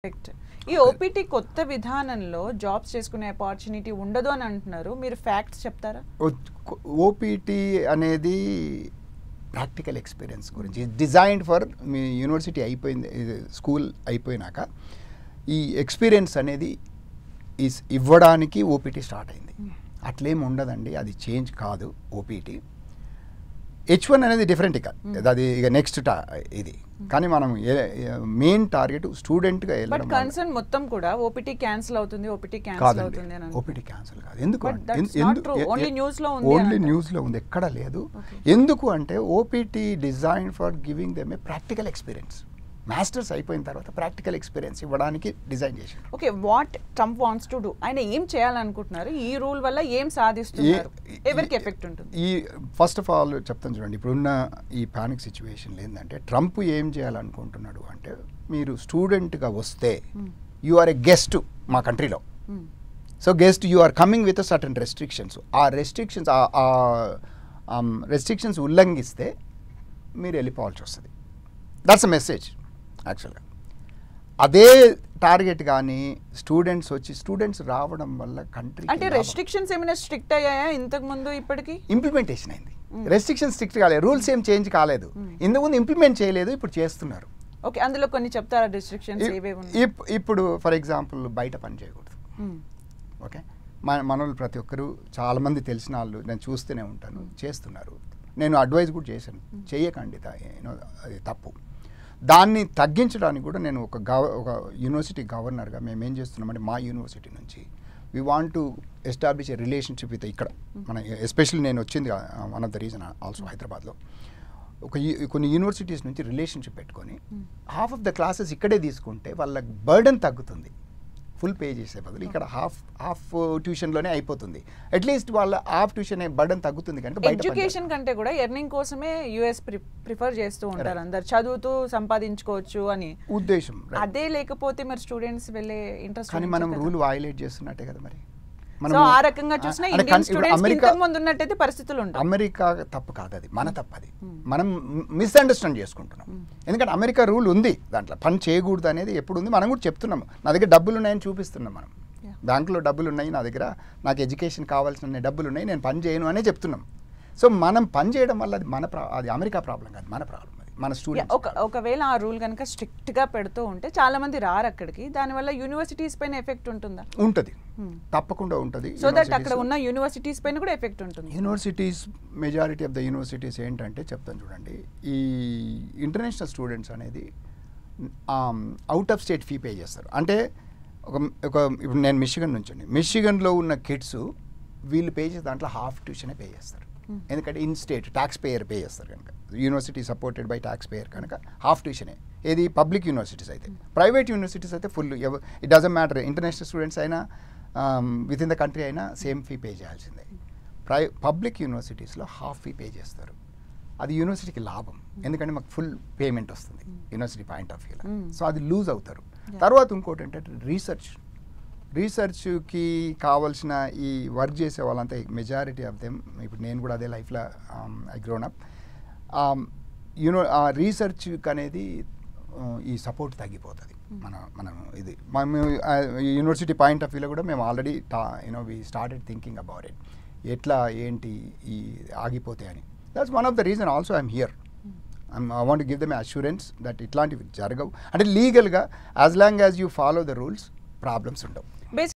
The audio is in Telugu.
కరెక్ట్. ఈ ఓపీటీ కొత్త విధానంలో జాబ్స్ చేసుకునే ఆపర్చునిటీ ఉండదు అని అంటున్నారు. మీరు ఫ్యాక్ట్స్ చెప్తారా? ఓపీటీ అనేది ప్రాక్టికల్ ఎక్స్పీరియన్స్ గురించి డిజైన్డ్ ఫర్ మీ యూనివర్సిటీ అయిపోయింది, స్కూల్ అయిపోయినాక ఈ ఎక్స్పీరియన్స్ అనేది ఇవ్వడానికి ఓపీటీ స్టార్ట్ అయింది. అట్లేం ఉండదండి, అది చేంజ్ కాదు ఓపీటీ. H1 అనేది డిఫరెంట్, అది ఇక నెక్స్ట్ ఇది. కానీ మనం మెయిన్ టార్గెట్ స్టూడెంట్గా వెళ్ళడం. కన్సర్న్ మొత్తం కూడా ఓపీటీ క్యాన్సిల్ అవుతుంది, ఓపీటీ క్యాన్సిల్ అవుతుంది అని. ఓపీటీ క్యాన్సిల్ కాదు. ఎందుకు? ఓన్లీ న్యూస్లో ఉంది, ఎక్కడ లేదు. ఎందుకు అంటే OPT design for giving them a practical experience. Masters అయిపోయిన తర్వాత ప్రాక్టికల్ ఎక్స్పీరియన్స్ ఇవ్వడానికి డిజైన్ చేశారు. Okay, what Trump wants to do, ఆయన ఏం చేయాలనుకుంటున్నారు? ఈ రూల్ వల్ల ఏం సాధిస్తున్నారు? ఎవరికి ఎఫెక్ట్ ఉంటుంది? ఈ ఫస్ట్ ఆఫ్ ఆల్ చెప్తాను చూడండి, ఇప్పుడున్న ఈ పానిక్ సిచ్యువేషన్లో ఏంటంటే ట్రంప్ ఏం చేయాలనుకుంటున్నాడు అంటే, మీరు స్టూడెంట్గా వస్తే యు ఆర్ ఎ గెస్ట్ మా కంట్రీలో. So guest you are coming with certain restrictions. ఆ రెస్ట్రిక్షన్స్ ఉల్లంఘిస్తే మీరు వెళ్ళిపోవాల్సి వస్తుంది. దట్స్ అ మెసేజ్ యాక్చువల్గా. అదే టార్గెట్ కానీ స్టూడెంట్స్ రావడం వల్ల కంట్రీ అంటే రెస్ట్రిక్షన్స్ ఏమైనా స్ట్రిక్ట్ అయ్యాయా ఇంతకు ముందు? ఇప్పటికి ఇంప్లిమెంటేషన్ అయింది. రెస్ట్రిక్షన్స్ స్ట్రిక్ట్ కాలేదు, రూల్స్ ఏం చేంజ్ కాలేదు. ఇంతకుముందు ఇంప్లిమెంట్ చేయలేదు, ఇప్పుడు చేస్తున్నారు. ఓకే, అందులో కొన్ని చెప్తారా రెస్ట్రిక్షన్స్ ఏవేవి? ఇప్పుడు ఫర్ ఎగ్జాంపుల్ బయట పని చేయకూడదు. ఓకే, మనోళ్ళు ప్రతి ఒక్కరు చాలామంది తెలిసిన వాళ్ళు నేను చూస్తూనే ఉంటాను, చేస్తున్నారు. నేను అడ్వైజ్ కూడా చేశాను, చేయకండి, అది తప్పు. దాన్ని తగ్గించడానికి కూడా నేను ఒక యూనివర్సిటీ గవర్నర్గా మేము ఏం చేస్తున్నామంటే, మా యూనివర్సిటీ నుంచి we want to establish a relationship with ఇక్కడ మన ఎస్పెషల్లీ నేను వచ్చింది one of the reason also హైదరాబాద్లో కొన్ని యూనివర్సిటీస్ నుంచి రిలేషన్షిప్ పెట్టుకొని హాఫ్ ఆఫ్ ద క్లాసెస్ ఇక్కడే తీసుకుంటే వాళ్ళకి బర్డెన్ తగ్గుతుంది. ఫుల్ పే చేసే బదులు ఇక్కడ హాఫ్ ట్యూషన్లోనే అయిపోతుంది. అట్లీస్ట్ వాళ్ళ హాఫ్ ట్యూషన్ బర్డెన్ తగ్గుతుంది. కంటే ఎడ్యుకేషన్ కంటే కూడా ఎర్నింగ్ కోసమే యూఎస్ ప్రిఫర్ చేస్తూ ఉంటారు అందరు, చదువుతూ సంపాదించుకోవచ్చు అని ఉద్దేశం. అదే లేకపోతే మరి స్టూడెంట్స్ వెళ్ళే ఇంట్రెస్ట్. కానీ మనం రూల్ వైలేట్ చేస్తున్నట్టే కదా మరి. సో ఆ రకంగా చూసినా ఇండియన్ స్టూడెంట్స్ ఇంతకు ముందు ఉన్నట్టయితే పరిస్థితులు ఉంటాయి. అమెరికా తప్పు కాదు, అది మన తప్పు. అది మనం మిస్అండర్స్టాండ్ చేసుకుంటున్నాం. ఎందుకంటే అమెరికా రూల్ ఉంది, దాంట్లో పని చేయకూడదు అనేది ఎప్పుడు ఉంది. మనం కూడా చెప్తున్నాము, నా దగ్గర డబ్బులు ఉన్నాయని చూపిస్తున్నాం. మనం బ్యాంకులో డబ్బులు ఉన్నాయి, నా దగ్గర నాకు ఎడ్యుకేషన్ కావాల్సిన డబ్బులు ఉన్నాయి, నేను పని చేయను అనే చెప్తున్నాం. సో మనం పని చేయడం వల్ల అది అమెరికా ప్రాబ్లం కాదు, మన ప్రాబ్లం. మన స్టూడెంట్స్ ఒకవేళ ఆ రూల్ కనుక స్ట్రిక్ట్ గా పెడుతూ ఉంటే చాలా మంది రారు అక్కడికి, దానివల్ల యూనివర్సిటీస్ పైన ఎఫెక్ట్ ఉంటుందా? ఉంటుంది, తప్పకుండా ఉంటుంది. సో దట్ అక్కడ ఉన్న యూనివర్సిటీస్ పైన కూడా ఎఫెక్ట్ ఉంటుంది. Universities majority of the universities ఏంటంటే చెప్తాను చూడండి, ఈ ఇంటర్నేషనల్ స్టూడెంట్స్ అనేది out of state fee pay చేస్తారు. అంటే ఇప్పుడు నేను మిషిగన్లో ఉన్న కిడ్స్ వీళ్ళు పే చేసే దాంట్లో హాఫ్ ట్యూషనే పే చేస్తారు. ఎందుకంటే in state tax payer pay చేస్తారు కనుక, university supported by tax payer కనుక హాఫ్ ట్యూషనే. ఏది పబ్లిక్ యూనివర్సిటీస్ అయితే. ప్రైవేట్ యూనివర్సిటీస్ అయితే full, it doesn't matter, international students అయినా విత్ ఇన్ ద కంట్రీ అయినా సేమ్ ఫీ పే చేయాల్సిందే. పబ్లిక్ యూనివర్సిటీస్లో హాఫ్ ఫీ పే చేస్తారు. అది యూనివర్సిటీకి లాభం, ఎందుకంటే మాకు ఫుల్ పేమెంట్ వస్తుంది యూనివర్సిటీ పాయింట్ ఆఫ్ వ్యూలో. సో అది లూజ్ అవుతారు. తర్వాత ఇంకోటి ఏంటంటే రీసెర్చ్కి కావాల్సిన ఈ వర్క్ చేసే వాళ్ళంతా మెజారిటీ ఆఫ్ దెమ్, ఇప్పుడు నేను కూడా అదే లైఫ్లో ఐ గ్రోన్ అప్, రీసెర్చ్కి అనేది ఈ సపోర్ట్ తగ్గిపోతుంది. మనం ఇది యూనివర్సిటీ పాయింట్ ఆఫ్ వ్యూలో కూడా మేము already we started thinking about it, ఎట్లా ఏంటి ఈ ఆగిపోతే అని. That's one of the reason also I'm here. I want to give them assurance that ఇట్లాంటివి జరగవు. అంటే లీగల్గా as long as you follow the rules problems ఉండవు.